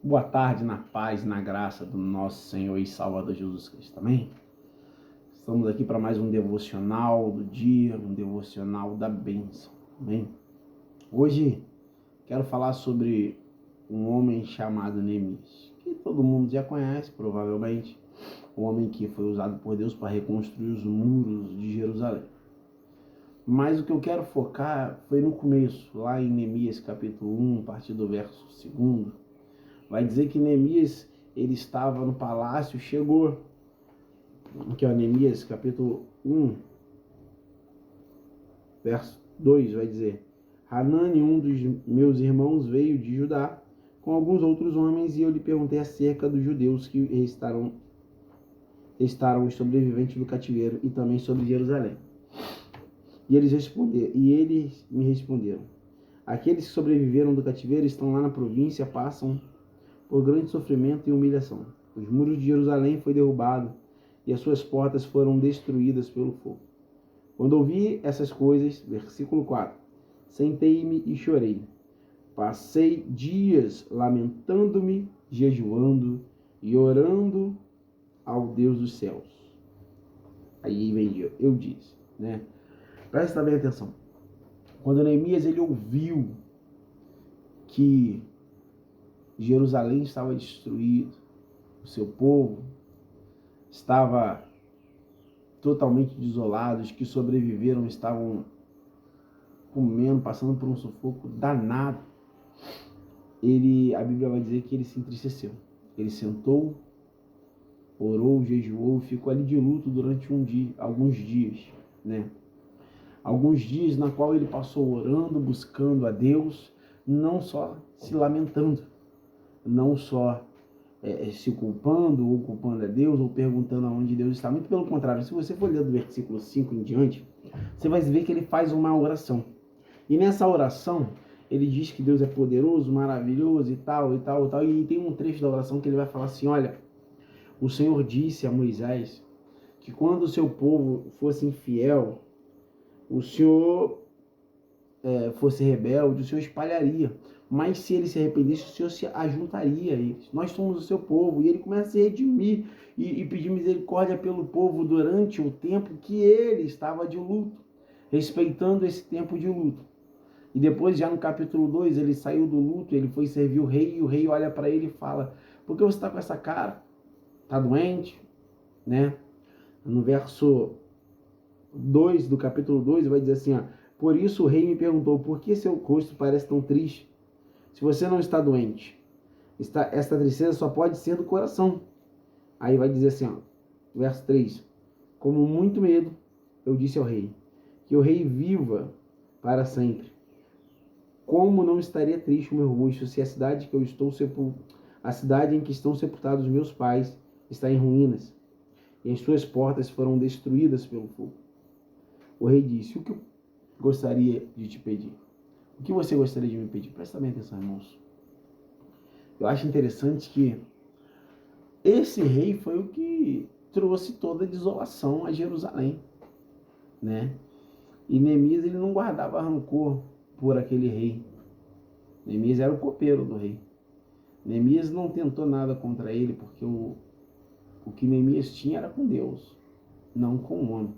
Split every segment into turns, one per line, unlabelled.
Boa tarde, na paz, na graça do nosso Senhor e Salvador Jesus Cristo. Amém? Estamos aqui para mais um devocional do dia, um devocional da bênção. Amém? Hoje quero falar sobre um homem chamado Neemias, que todo mundo já conhece, provavelmente. Um homem que foi usado por Deus para reconstruir os muros de Jerusalém. Mas o que eu quero focar foi no começo, lá em Neemias capítulo 1, a partir do verso 2. Vai dizer que Neemias, ele estava no palácio, chegou, aqui ó, Neemias capítulo 1, verso 2, vai dizer: Hanani, um dos meus irmãos, veio de Judá com alguns outros homens, e eu lhe perguntei acerca dos judeus que restaram os sobreviventes do cativeiro e também sobre Jerusalém. E eles me responderam: aqueles que sobreviveram do cativeiro estão lá na província, passam por grande sofrimento e humilhação. Os muros de Jerusalém foram derrubados e as suas portas foram destruídas pelo fogo. Quando ouvi essas coisas, versículo 4, sentei-me e chorei. Passei dias lamentando-me, jejuando e orando ao Deus dos céus. Aí vem eu disse, né? Presta bem atenção. Quando Neemias ele ouviu que Jerusalém estava destruído, o seu povo estava totalmente desolado, os que sobreviveram estavam comendo, passando por um sufoco danado. A Bíblia vai dizer que ele se entristeceu. Ele sentou, orou, jejuou, ficou ali de luto durante alguns dias, né? Alguns dias na qual ele passou orando, buscando a Deus, não só se lamentando, não só se culpando ou culpando a Deus ou perguntando aonde Deus está. Muito pelo contrário, se você for ler do versículo 5 em diante, você vai ver que ele faz uma oração. E nessa oração, ele diz que Deus é poderoso, maravilhoso e tal, e tal, e tal. E tem um trecho da oração que ele vai falar assim: olha, o Senhor disse a Moisés que quando o seu povo fosse infiel, o Senhor fosse rebelde, o Senhor espalharia. Mas se ele se arrependesse, o Senhor se ajuntaria a eles. Nós somos o seu povo. E ele começa a se redimir e pedir misericórdia pelo povo durante o tempo que ele estava de luto, respeitando esse tempo de luto. E depois, já no capítulo 2, ele saiu do luto, ele foi servir o rei, e o rei olha para ele e fala: por que você está com essa cara? Está doente? Né? No verso 2 do capítulo 2, vai dizer assim, ó: por isso o rei me perguntou, por que seu rosto parece tão triste? Se você não está doente, esta tristeza só pode ser do coração. Aí vai dizer assim, ó, verso 3, como muito medo, eu disse ao rei, que o rei viva para sempre. Como não estaria triste o meu rosto se a cidade que eu estou a cidade em que estão sepultados meus pais está em ruínas, e as suas portas foram destruídas pelo fogo? O rei disse: o que eu gostaria de te pedir? O que você gostaria de me pedir? Presta bem atenção, irmãos. Eu acho interessante que esse rei foi o que trouxe toda a desolação a Jerusalém, né? E Neemias, ele não guardava rancor por aquele rei. Neemias era o copeiro do rei. Neemias não tentou nada contra ele, porque o que Neemias tinha era com Deus, não com o homem.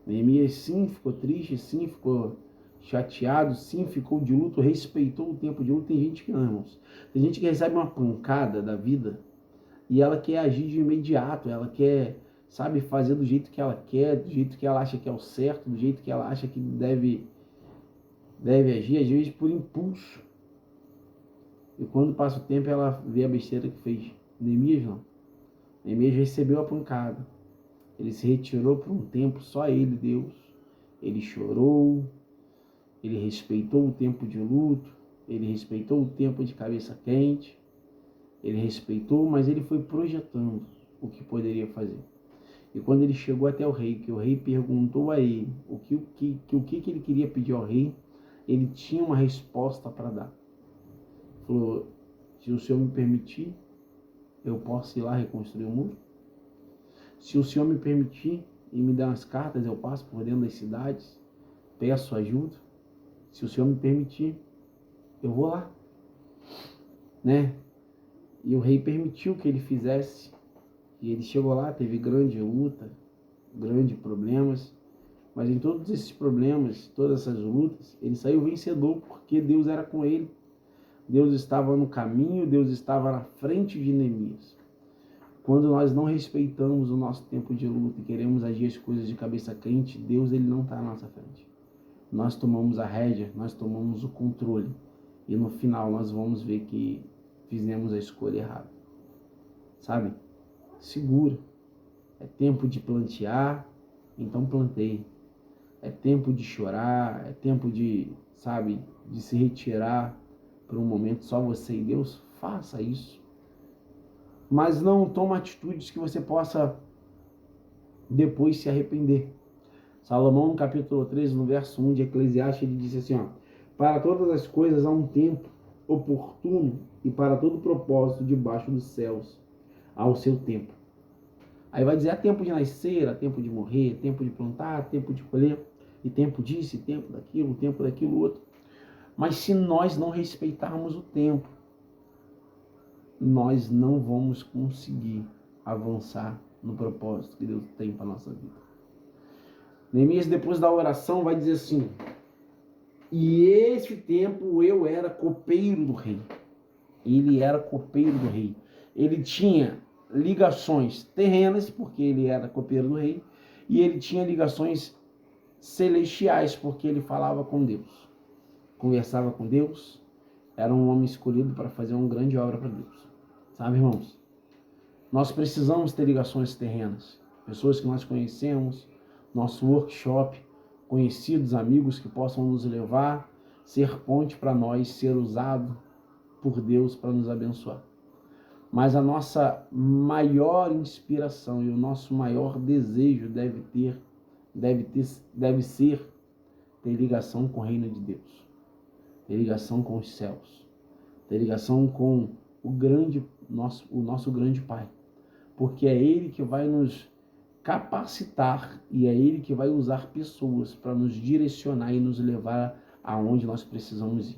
Neemias sim ficou triste, sim ficou chateado, sim ficou de luto, respeitou o tempo de luto. Tem gente que não, irmãos. Tem gente que recebe uma pancada da vida e ela quer agir de imediato, ela quer, sabe, fazer do jeito que ela quer, do jeito que ela acha que é o certo, do jeito que ela acha que deve agir, às vezes por impulso. E quando passa o tempo, ela vê a besteira que fez. Neemias não. Neemias recebeu a pancada. Ele se retirou por um tempo, só ele, Deus. Ele chorou, ele respeitou o tempo de luto, ele respeitou o tempo de cabeça quente, ele respeitou, mas ele foi projetando o que poderia fazer. E quando ele chegou até o rei, que o rei perguntou a ele o que ele queria pedir ao rei, ele tinha uma resposta para dar. Falou: se o Senhor me permitir, eu posso ir lá reconstruir o muro? Se o Senhor me permitir e me dar umas cartas, eu passo por dentro das cidades, peço ajuda. Se o Senhor me permitir, eu vou lá, né? E o rei permitiu que ele fizesse. E ele chegou lá, teve grande luta, grandes problemas. Mas em todos esses problemas, todas essas lutas, ele saiu vencedor porque Deus era com ele. Deus estava no caminho, Deus estava na frente de Neemias. Quando nós não respeitamos o nosso tempo de luta e queremos agir as coisas de cabeça quente, Deus ele não está na nossa frente. Nós tomamos a rédea, nós tomamos o controle. E no final nós vamos ver que fizemos a escolha errada. Sabe? Segura. É tempo de plantear, então plantei. É tempo de chorar, é tempo de, sabe, de se retirar por um momento só você e Deus. Faça isso. Mas não toma atitudes que você possa depois se arrepender. Salomão, no capítulo 13, no verso 1 de Eclesiastes, ele disse assim, ó: para todas as coisas há um tempo oportuno e para todo propósito debaixo dos céus há o seu tempo. Aí vai dizer, há tempo de nascer, há tempo de morrer, tempo de plantar, tempo de colher, e tempo disso, e tempo daquilo outro. Mas se nós não respeitarmos o tempo, nós não vamos conseguir avançar no propósito que Deus tem para a nossa vida. Neemias, depois da oração, vai dizer assim: e esse tempo eu era copeiro do rei. Ele era copeiro do rei. Ele tinha ligações terrenas, porque ele era copeiro do rei, e ele tinha ligações celestiais, porque ele falava com Deus. Conversava com Deus, era um homem escolhido para fazer uma grande obra para Deus. Sabe, irmãos? Nós precisamos ter ligações terrenas. Pessoas que nós conhecemos, nosso workshop, conhecidos, amigos que possam nos levar, ser ponte para nós, ser usado por Deus para nos abençoar. Mas a nossa maior inspiração e o nosso maior desejo deve ser ter ligação com o reino de Deus, ter ligação com os céus, ter ligação com o nosso grande Pai, porque é Ele que vai nos capacitar e é Ele que vai usar pessoas para nos direcionar e nos levar aonde nós precisamos ir.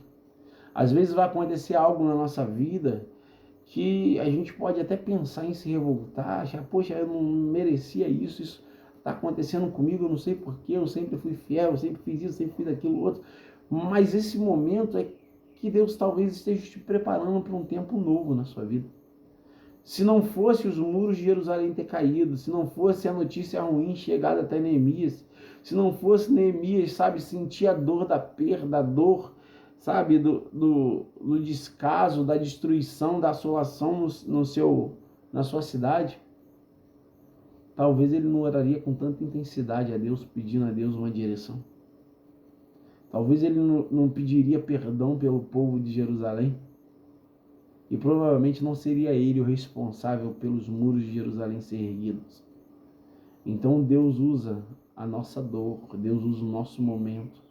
Às vezes vai acontecer algo na nossa vida que a gente pode até pensar em se revoltar, achar, poxa, eu não merecia isso está acontecendo comigo, eu não sei porquê, eu sempre fui fiel, eu sempre fiz isso, sempre fiz aquilo outro. Mas esse momento é que Deus talvez esteja te preparando para um tempo novo na sua vida. Se não fosse os muros de Jerusalém ter caído, se não fosse a notícia ruim chegada até Neemias, se não fosse Neemias, sabe, sentir a dor da perda, a dor, sabe, do descaso, da destruição, da assolação na sua cidade, talvez ele não oraria com tanta intensidade a Deus, pedindo a Deus uma direção. Talvez ele não pediria perdão pelo povo de Jerusalém. E provavelmente não seria ele o responsável pelos muros de Jerusalém ser erguidos. Então Deus usa a nossa dor, Deus usa o nosso momento.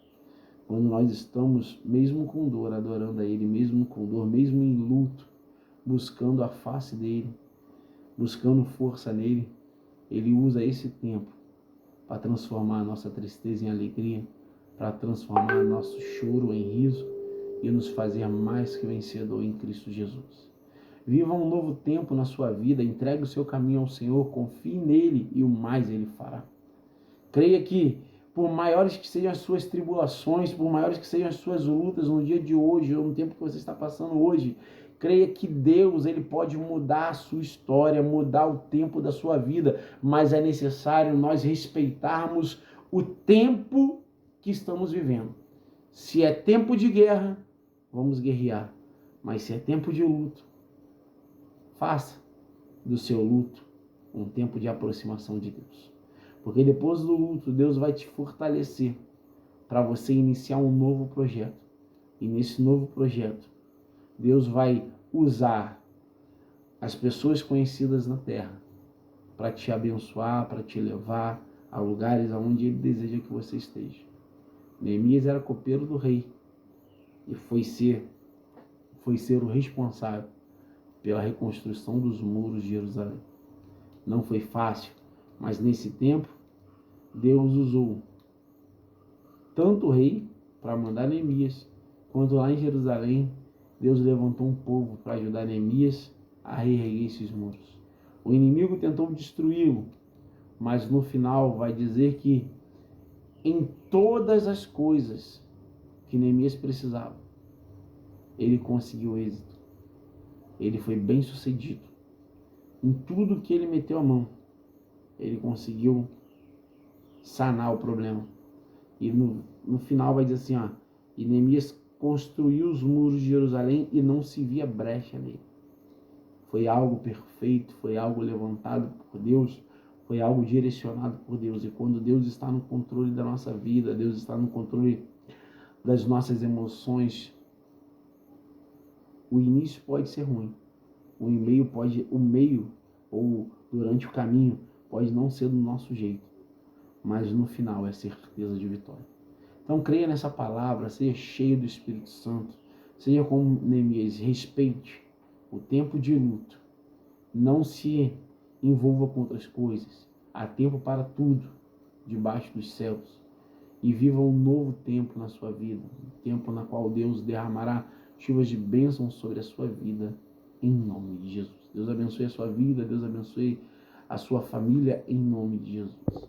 Quando nós estamos, mesmo com dor, adorando a Ele, mesmo com dor, mesmo em luto, buscando a face dEle, buscando força nele, Ele usa esse tempo para transformar a nossa tristeza em alegria, para transformar nosso choro em riso e nos fazer mais que vencedor em Cristo Jesus. Viva um novo tempo na sua vida, entregue o seu caminho ao Senhor, confie nele e o mais Ele fará. Creia que, por maiores que sejam as suas tribulações, por maiores que sejam as suas lutas no dia de hoje, ou no tempo que você está passando hoje, creia que Deus, Ele pode mudar a sua história, mudar o tempo da sua vida, mas é necessário nós respeitarmos o tempo que estamos vivendo. Se é tempo de guerra, vamos guerrear. Mas se é tempo de luto, faça do seu luto um tempo de aproximação de Deus. Porque depois do luto, Deus vai te fortalecer para você iniciar um novo projeto. E nesse novo projeto, Deus vai usar as pessoas conhecidas na terra para te abençoar, para te levar a lugares aonde Ele deseja que você esteja. Neemias era copeiro do rei e foi ser o responsável pela reconstrução dos muros de Jerusalém. Não foi fácil, mas nesse tempo Deus usou tanto o rei para mandar Neemias, quanto lá em Jerusalém Deus levantou um povo para ajudar Neemias a reerguer esses muros. O inimigo tentou destruí-lo, mas no final vai dizer que em todas as coisas que Neemias precisava, ele conseguiu êxito. Ele foi bem sucedido. Em tudo que ele meteu a mão, ele conseguiu sanar o problema. E no final vai dizer assim, ó, e Neemias construiu os muros de Jerusalém e não se via brecha nele. Foi algo perfeito, foi algo levantado por Deus, foi algo direcionado por Deus. E quando Deus está no controle da nossa vida, Deus está no controle das nossas emoções, o início pode ser ruim, o meio ou durante o caminho pode não ser do nosso jeito, mas no final é certeza de vitória. Então creia nessa palavra, seja cheio do Espírito Santo, seja como Neemias, respeite o tempo de luto, não se envolva com outras coisas, há tempo para tudo debaixo dos céus, e viva um novo tempo na sua vida, um tempo na qual Deus derramará chuvas de bênção sobre a sua vida, em nome de Jesus. Deus abençoe a sua vida, Deus abençoe a sua família, em nome de Jesus.